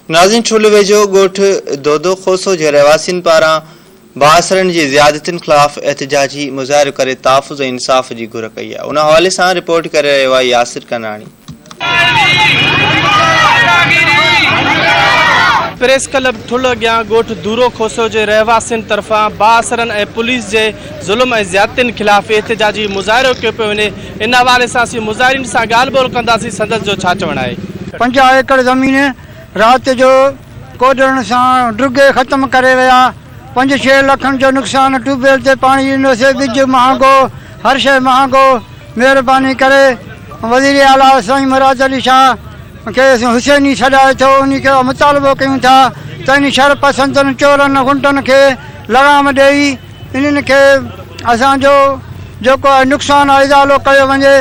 नाज़रीन, ठुल वेझो ॻोठ दोदो खोसो जे रहवासियुनि पारां बासरनि जी ज़ियादतियुनि ख़िलाफ़ एहतिजाजी मुज़ाहिरो करे तहफ़्फ़ुज़ ऐं इंसाफ़ जी घुर कई आहे। उन हवाले सां रिपोर्ट करे रहियो आहे यासिर कंडाणी। प्रेस क्लब ठुल अॻियां ॻोठ दूरो खोसो जे रहवासियुनि तरफ़ां बासरनि ऐं पुलिस जे ज़ुल्म ऐं ज़ियादतियुनि ख़िलाफ़ एहतिजाजी मुज़ाहिरो कयो पियो वञे। इन हवाले सां असीं मुज़ाहिरीन सां ॻाल्हि ॿोल कंदासीं। संदसि जो छा चवणु आहे? 50 एकड़ ज़मीन रात जो कोडण सां ड्रुगे ख़त्म करे विया। 5-6 लखनि जो नुक़सानु। ट्यूबवेल ते पाणी ॾिनोसीं, ॿिज महांगो, हर शइ महांगो। महिरबानी करे वज़ीर आला साईं मुराद अली शाह खे हुसैनी छॾाए थो, उन खे मुतालबो कयूं था त इन शर पसंदनि चोरनि गुंडनि खे लगाम ॾेई इन्हनि खे असांजो जेको आहे नुक़सानु आहे इज़ालो कयो वञे।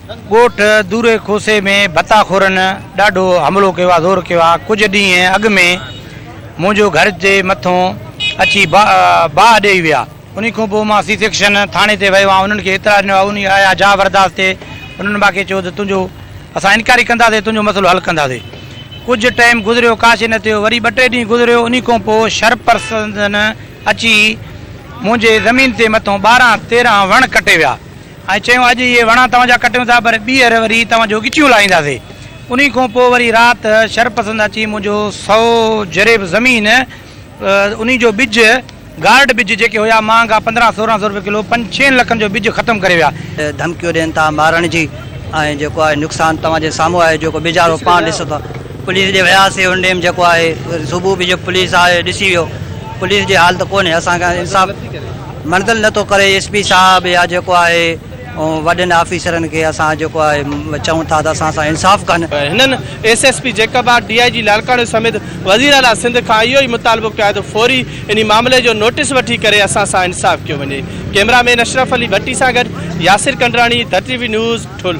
ॻोठ दूरे खोसे में भताखोरनि ॾाढो हमिलो कयो आहे, ज़ोर कयो आहे। कुझु ॾींहं अॻु में मुंहिंजो घर जे मथां अची बाह ॾेई विया। उन खां पोइ मां सी सेक्शन थाणे ते वियो आहियां। उन्हनि खे एतिरा ॾिनो आहे, उन आया जबरदस्त ते उन्हनि मूंखे चयो त तुंहिंजो असां इनकारी कंदासीं, तुंहिंजो मसइलो हल कंदासीं। कुझु टाइम गुज़रियो, काश न थियो। वरी 2-3 ॾींहं गुज़रियो। उन खां पोइ शरपसंदनि अची मुंहिंजे ज़मीन ते मथां 12-13 वण कटे विया ऐं चयूं अॼु इहे वण तव्हांजा कटियूं था, पर ॿीहर वरी तव्हांजो गिचियूं लाहींदासीं। उन खां पोइ वरी राति शरपसंद अची मुंहिंजो 100 जरेब ज़मीन, उन जो ॿिज गार्ड ॿिज जेके हुया महांगा 1500-1600 रुपए किलो, 5-6 लखनि जो ॿिज ख़तमु करे विया। धमकियूं ॾियनि था मारण जी ऐं जेको आहे नुक़सानु तव्हांजे साम्हूं आहे। जेको बीचारो पाण ॾिसो था, पुलिस ॾे वियासीं, हुन ॾींहुं जेको आहे सुबुह बि जो पुलिस आहे ॾिसी वियो। पुलिस जी हालत कोन्हे, असांखे इंसाफ़ मंज़िल नथो करे। SP साहब या जेको आहे वॾनि ऑफिसरनि खे असां जेको आहे चऊं था त असां सां इंसाफ़ कनि। हिननि SSP जैकबाद DIG लालकाणी समेत वज़ीर आला सिंध खां इहो ई मुतालबो कयो आहे त फौरी इन मामले जो नोटिस वठी करे असां सां इंसाफ़ कयो वञे। कैमरामैन अशरफ अली भट्टी सां गॾु यासिर कंडराणी, द TV न्यूज़ ठुल।